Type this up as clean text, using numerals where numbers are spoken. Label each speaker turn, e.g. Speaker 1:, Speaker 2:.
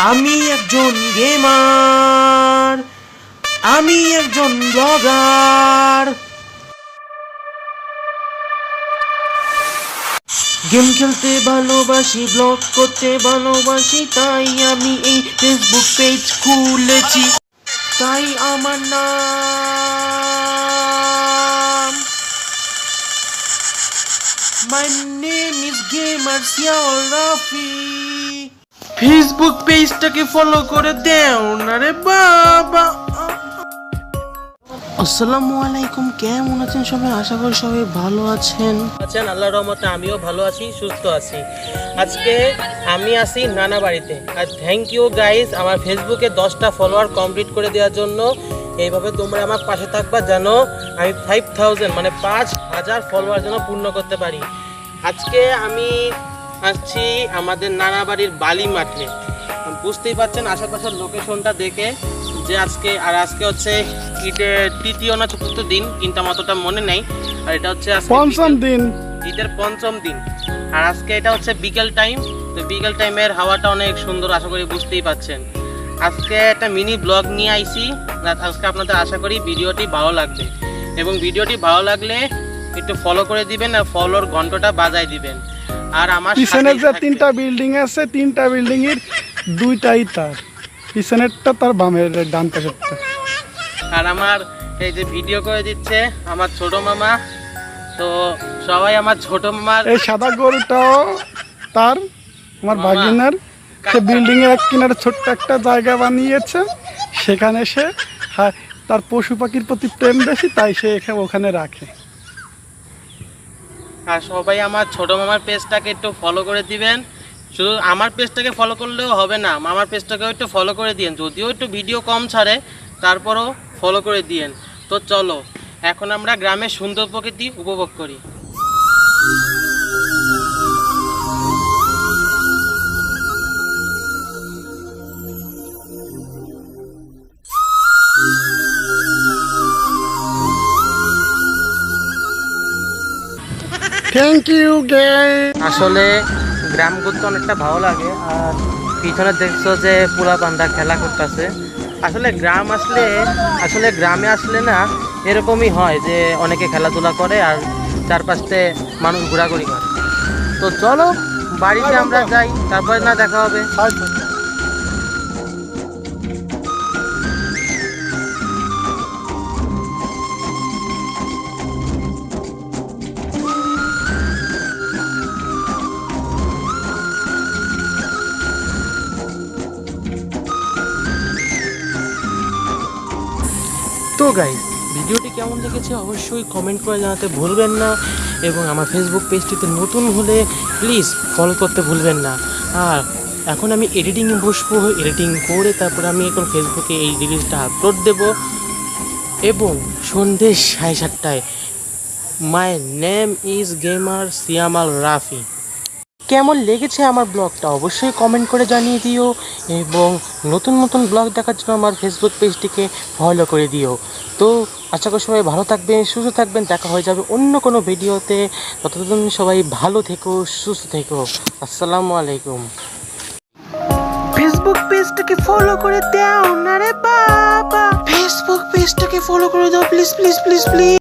Speaker 1: আমি একজন গেমার, আমি একজন ব্লগার। গেম খেলতে ভালোবাসি, ব্লগ করতে ভালোবাসি, তাই আমি এই ফেসবুক পেজ খুলেছি। তাই আমার নাম, my name is gamer Siaul Rafi. Facebook পেজটাকে ফলো করে দেও না রে বাবা। আসসালামু আলাইকুম, কেমন আছেন সবাই? আশা করি সবাই ভালো আছেন। আল্লাহর রহমতে আমিও ভালো আছি, সুস্থ আছি। আজকে আমি আছি নানা বাড়িতে। আর থ্যাংক ইউ গাইজ আমার ফেসবুকে 10টা ফলোয়ার কমপ্লিট করে দেওয়ার জন্য। এইভাবে তোমরা আমার পাশে থাকবা যেন আমি 5000 মানে 5000 ফলোয়ার যেন পূর্ণ করতে পারি। আজকে আমি আসছি আমাদের নানা বাড়ির বালি মাঠে। বুঝতেই পারছেন আশেপাশের লোকেশনটা দেখে যে আজকে হচ্ছে ঈদের তৃতীয় না চতুর্থ দিন, কিন্তু আমার অতটা মনে নেই। আর এটা হচ্ছে পঞ্চম দিন, ঈদের পঞ্চম দিন। আর আজকে এটা হচ্ছে বিকেল টাইম। তো বিকেল টাইমের হাওয়াটা অনেক সুন্দর, আশা করি বুঝতেই পাচ্ছেন। আজকে একটা মিনি ব্লগ নিয়ে আইছি। আজকে আপনাদের আশা করি ভিডিওটি ভালো লাগবে, এবং ভিডিওটি ভালো লাগলে একটু ফলো করে দিবেন আর ফলোর ঘন্টাটা বাজায় দিবেন। আর আমার
Speaker 2: পিছনে যে 3টা বিল্ডিং আছে, 3টা বিল্ডিং এর 2টাই তার, পিছনেরটা তার বামের ডান পাশেরটা।
Speaker 1: আর আমার এই যে ভিডিও করে দিচ্ছে আমার ছোট মামা। তো সবাই আমার ছোট মামার,
Speaker 2: এই সাদা গরুটাও তার, আমার ভাগিনার। সে বিল্ডিং এর এক কিনারে ছোট্ট একটা জায়গা বানিয়েছে, সেখানে সে তার পশু পাখির প্রতি প্রেম বেশি, তাই সে ওখানে রাখে।
Speaker 1: আর সবাই আমার ছোট মামার পেজটাকে একটু ফলো করে দিবেন। শুধু আমার পেজটাকে ফলো করলেও হবে না, মামার পেজটাকেও একটু ফলো করে দিয়েন। যদিও একটু ভিডিও কম ছাড়ে, তারপরও ফলো করে দিয়েন। তো চলো এখন আমরা গ্রামের সুন্দর প্রকৃতি উপভোগ করি।
Speaker 2: Thank you guys.
Speaker 1: আসলে গ্রাম ঘুরতে অনেকটা ভালো লাগে। আর পিছনে দেখছো যে পুরা বান্দা খেলা করতেছে। আসলে গ্রামে আসলে না এরকমই হয় যে অনেকে খেলাধুলা করে আর চারপাশে মানুষ ঘোরাঘুরি করে। তো চলো বাড়িতে আমরা যাই, তারপরে না দেখা হবে। তো গাইস ভিডিওটি কেমন লেগেছে অবশ্যই কমেন্ট করে জানাতে ভুলবেন না, এবং আমার ফেসবুক পেজটিতে নতুন হলে প্লিজ ফলো করতে ভুলবেন না। আর এখন আমি এডিটিংয়ে বসবো, এডিটিং করে তারপরে আমি এখন ফেসবুকে এই রিলসটা আপলোড দেব, এবং সন্ধ্যে 7:30টায়। My name is gamer Siaul Rafi. কেমন লেগেছে আমার ব্লগটা অবশ্যই কমেন্ট করে জানিয়ে দিও, এবং নতুন নতুন ব্লগ দেখার জন্য আমার ফেসবুক পেজটিকে ফলো করে দিও। তো আশা করি সবাই ভালো থাকবেন, সুস্থ থাকবেন। দেখা হয়ে যাবে অন্য কোনো ভিডিওতে। ততদিন সবাই ভালো থেকো, সুস্থ থেকো। আসসালামু আলাইকুম। ফেসবুক পেজটাকে ফলো করে দাও না রে বাবা, ফেসবুক পেজটাকে ফলো করে দাও প্লিজ প্লিজ প্লিজ প্লিজ।